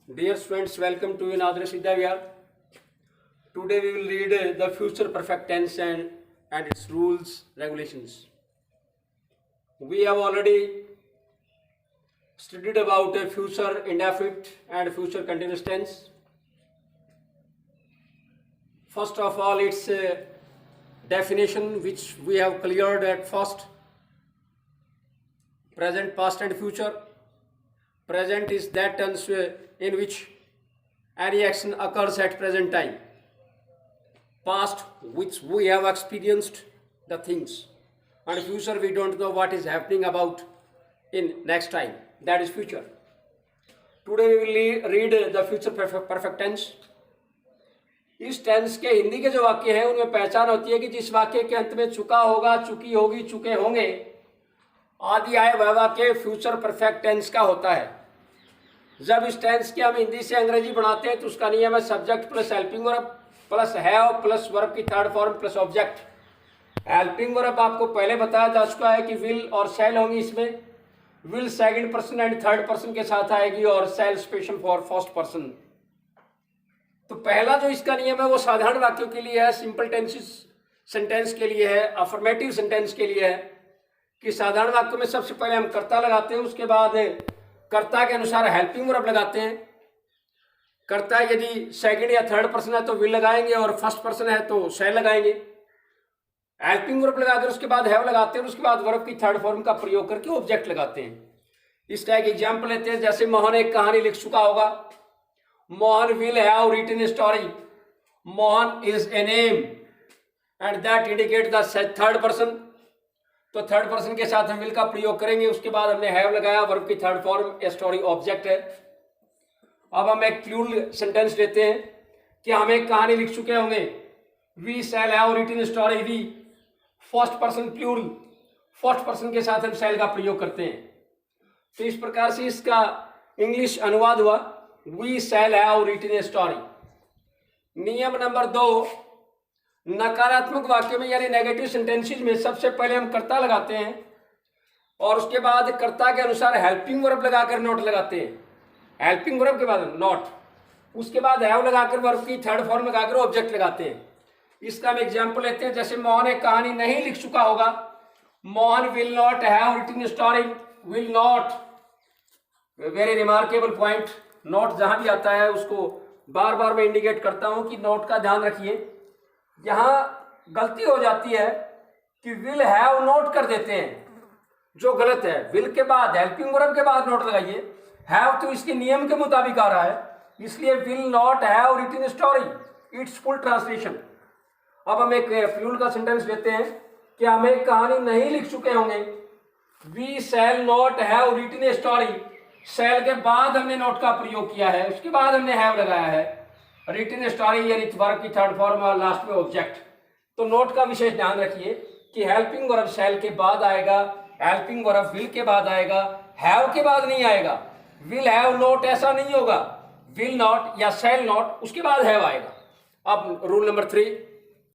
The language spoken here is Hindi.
Dear students, welcome to another Siddhavya. Today we will read the future perfect tense and its rules, regulations. We have already studied about future indefinite and future continuous tense. First of all, its definition which we have cleared at first. Present, past and future. Present is that tense in which any action occurs at present time. Past, which we have experienced the things, and future we don't know what is happening about in next time, that is future. Today we will read the future perfect tense. इस टेंस के हिंदी के जो वाक्य हैं उनमें पहचान होती है कि जिस वाक्य के अंत में चुका होगा, चुकी होगी, चुके होंगे आदि आए वह वाक्य फ्यूचर परफेक्ट टेंस का होता है। जब इस टेंस के हम हिंदी से अंग्रेजी बनाते हैं तो उसका नियम है subject plus helping verb plus have plus verb की third form plus object. Helping verb आपको पहले बताया जा चुका है कि विल और शैल होंगी। इसमें will second person and third person के साथ आएगी और शैल स्पेशल फॉर फर्स्ट पर्सन। तो पहला जो इसका नियम है वो साधारण वाक्यों के लिए है, सिंपल टेंसेस सेंटेंस के लिए है, अफर्मेटिव सेंटेंस के लिए है कि साधारण वाक्यों में सबसे पहले हम कर्ता लगाते हैं, उसके बाद कर्ता के अनुसार हेल्पिंग वर्ब लगाते हैं। कर्ता यदि सेकंड या थर्ड पर्सन है तो विल लगाएंगे और फर्स्ट पर्सन है तो शैल लगाएंगे। हेल्पिंग वर्ब लगाकर उसके बाद हैव लगाते हैं और उसके बाद वर्ब की थर्ड फॉर्म का प्रयोग करके ऑब्जेक्ट लगाते हैं। इसका एक एग्जाम्पल लेते हैं, जैसे मोहन एक कहानी लिख चुका होगा। Mohan will have written a story. Mohan is a name and that indicate the third person. तो थर्ड पर्सन के साथ हम विल का प्रयोग करेंगे। उसके बाद हमने हैव लगाया, वर्ब की third form a story object है। अब हम एक प्लूरल सेंटेंस लेते हैं कि हम एक कहानी लिख चुके होंगे। We shall have written a story. We first person plural, first person के साथ हम शैल का प्रयोग करते हैं। तो इस प्रकार से इसका इंग्लिश अनुवाद हुआ we shall have written a story. नियम नंबर 2, नकारात्मक वाक्य में यानी नेगेटिव सेंटेंसेस में सबसे पहले हम कर्ता लगाते हैं और उसके बाद कर्ता के अनुसार हेल्पिंग वर्ब लगाकर नोट लगाते हैं। हेल्पिंग वर्ब के बाद नॉट, उसके बाद हैव लगाकर वर्ब की थर्ड फॉर्म लगाकर ऑब्जेक्ट लगाते हैं। इसका हम एग्जांपल लेते हैं, जैसे मोहन एक कहानी नहीं लिख चुका होगा। Mohan will not have written story. Will not, very remarkable point. Note जहां भी आता है उसको बार बार मैं इंडिकेट करता हूं कि नोट का ध्यान रखिए। यहां गलती हो जाती है कि विल हैव नोट कर देते हैं, जो गलत है। विल के बाद हेल्पिंग वर्ब के बाद नोट लगाइए। हैव तो इसके नियम के मुताबिक आ रहा है, इसलिए will not have written story, it's full translation. अब हम एक फ्यूल का सेंटेंस लेते हैं कि हम एक कहानी नहीं लिख चुके होंगे। We shall not have written a story. Shall के बाद हमने नोट का प्रयोग किया है, उसके बाद हमने हैव लगाया है। रिटन स्टोरी यानी वर्ब की थर्ड फॉर्म और लास्ट में ऑब्जेक्ट। तो नोट का विशेष ध्यान रखिए कि हेल्पिंग वर्ब शैल के बाद आएगा, हेल्पिंग वर्ब विल के बाद आएगा, हैव के बाद नहीं आएगा। विल हैव नॉट ऐसा नहीं होगा, विल नॉट या शैल नॉट उसके बाद हैव आएगा। अब रूल नंबर 3,